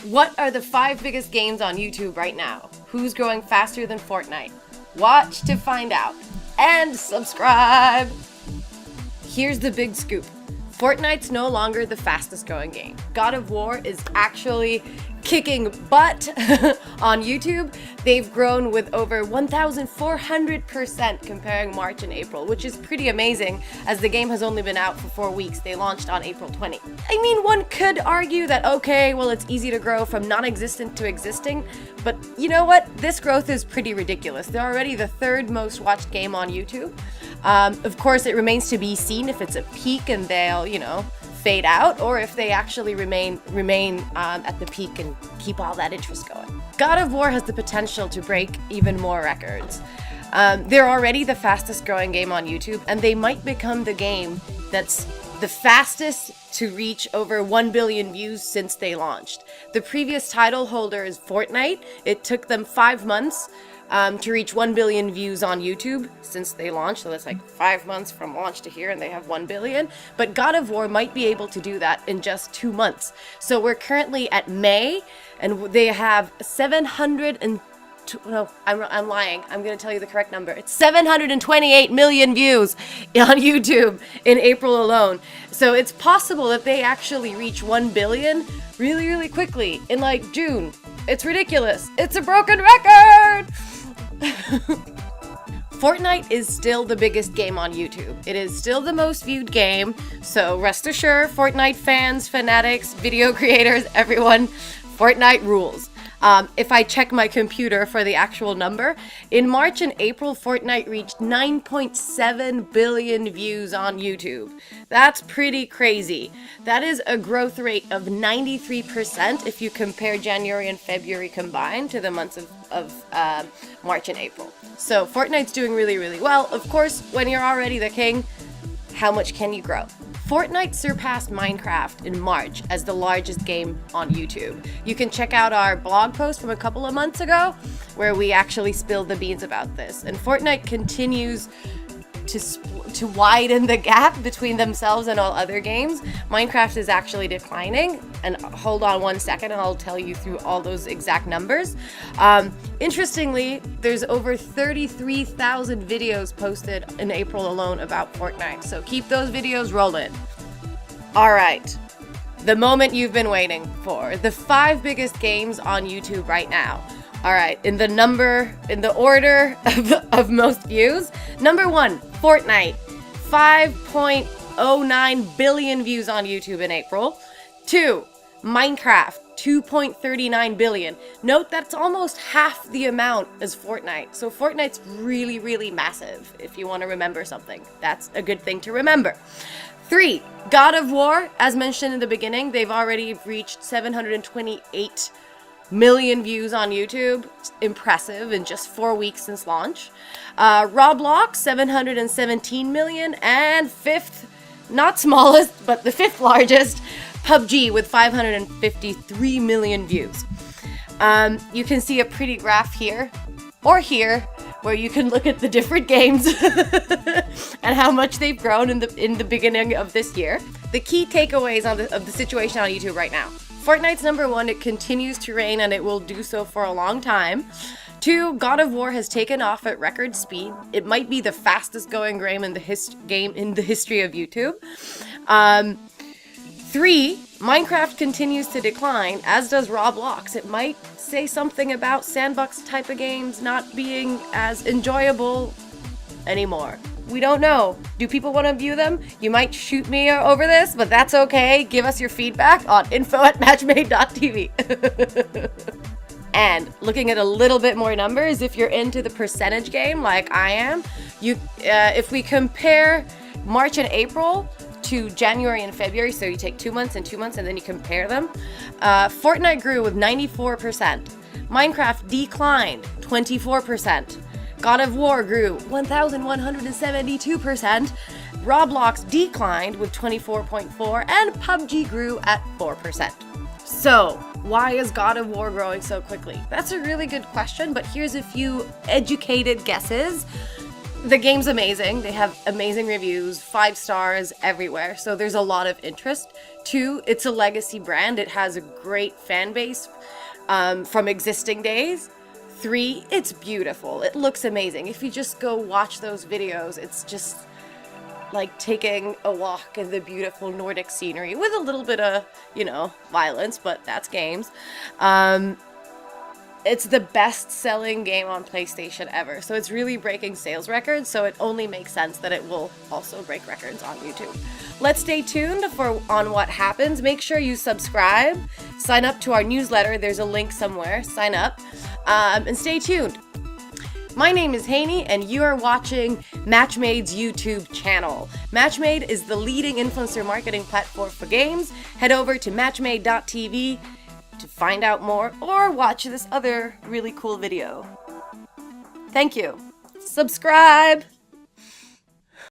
What are the 5 biggest games on YouTube right now? Who's growing faster than Fortnite? Watch to find out. And subscribe! Here's the big scoop. Fortnite's no longer the fastest growing game. God of War is actually kicking butt on YouTube. They've grown with over 1,400% comparing March and April, which is pretty amazing as the game has only been out for 4 weeks. They launched on April 20. I mean, one could argue that, okay, well, it's easy to grow from non-existent to existing, but you know what? This growth is pretty ridiculous. They're already the 3rd most watched game on YouTube. Of course, it remains to be seen if it's a peak and they'll, fade out, or if they actually remain at the peak and keep all that interest going. God of War has the potential to break even more records. They're already the fastest growing game on YouTube, and they might become the game that's the fastest to reach over 1 billion views since they launched. The previous title holder is Fortnite. It took them 5 months to reach 1 billion views on YouTube since they launched. So that's like 5 months from launch to here, and they have 1 billion. But God of War might be able to do that in just 2 months. So we're currently at May, and they have 700 and no, I'm lying. I'm going to tell you the correct number. It's 728 million views on YouTube in April alone. So it's possible that they actually reach 1 billion really, really quickly in like June. It's ridiculous. It's a broken record! Fortnite is still the biggest game on YouTube. It is still the most viewed game, so rest assured, Fortnite fans, fanatics, video creators, everyone, Fortnite rules. If I check my computer for the actual number, in March and April, Fortnite reached 9.7 billion views on YouTube. That's pretty crazy. That is a growth rate of 93% if you compare January and February combined to the months of March and April. So Fortnite's doing really, really well. Of course, when you're already the king, how much can you grow? Fortnite surpassed Minecraft in March as the largest game on YouTube. You can check out our blog post from a couple of months ago where we actually spilled the beans about this. And Fortnite continues to widen the gap between themselves and all other games. Minecraft is actually declining, and hold on 1 second and I'll tell you through all those exact numbers. Interestingly, there's over 33,000 videos posted in April alone about Fortnite, so keep those videos rolling. All right, the moment you've been waiting for, the 5 biggest games on YouTube right now. All right, in the order of most views. Number 1, Fortnite, 5.09 billion views on YouTube in April. 2, Minecraft, 2.39 billion. Note that's almost half the amount as Fortnite. So Fortnite's really, really massive. If you want to remember something, that's a good thing to remember. 3, God of War, as mentioned in the beginning, they've already reached 728 million views on YouTube. Impressive in just 4 weeks since launch. Roblox, 717 million. And 5th, not smallest, but the 5th largest, PUBG with 553 million views. You can see a pretty graph here, or here, where you can look at the different games and how much they've grown in the beginning of this year. The key takeaways of the situation on YouTube right now. Fortnite's number 1, it continues to reign and it will do so for a long time. 2, God of War has taken off at record speed. It might be the fastest going game in the history of YouTube. 3, Minecraft continues to decline, as does Roblox. It might say something about sandbox type of games not being as enjoyable anymore. We don't know. Do people want to view them? You might shoot me over this, but that's okay. Give us your feedback on info@matchmade.tv. And looking at a little bit more numbers, if you're into the percentage game like I am, if we compare March and April to January and February, so you take 2 months and 2 months and then you compare them, Fortnite grew with 94%. Minecraft declined 24%. God of War grew 1,172%, Roblox declined with 24.4%, and PUBG grew at 4%. So, why is God of War growing so quickly? That's a really good question, but here's a few educated guesses. The game's amazing. They have amazing reviews, 5 stars everywhere. So there's a lot of interest. 2, it's a legacy brand. It has a great fan base from existing days. 3, it's beautiful. It looks amazing. If you just go watch those videos, it's just like taking a walk in the beautiful Nordic scenery with a little bit of, violence, but that's games. It's the best-selling game on PlayStation ever, so it's really breaking sales records, so it only makes sense that it will also break records on YouTube. Let's stay tuned on what happens. Make sure you subscribe, sign up to our newsletter. There's a link somewhere. Sign up, and stay tuned. My name is Haney, and you are watching Matchmade's YouTube channel. Matchmade is the leading influencer marketing platform for games. Head over to matchmade.tv to find out more or watch this other really cool video. Thank you. Subscribe!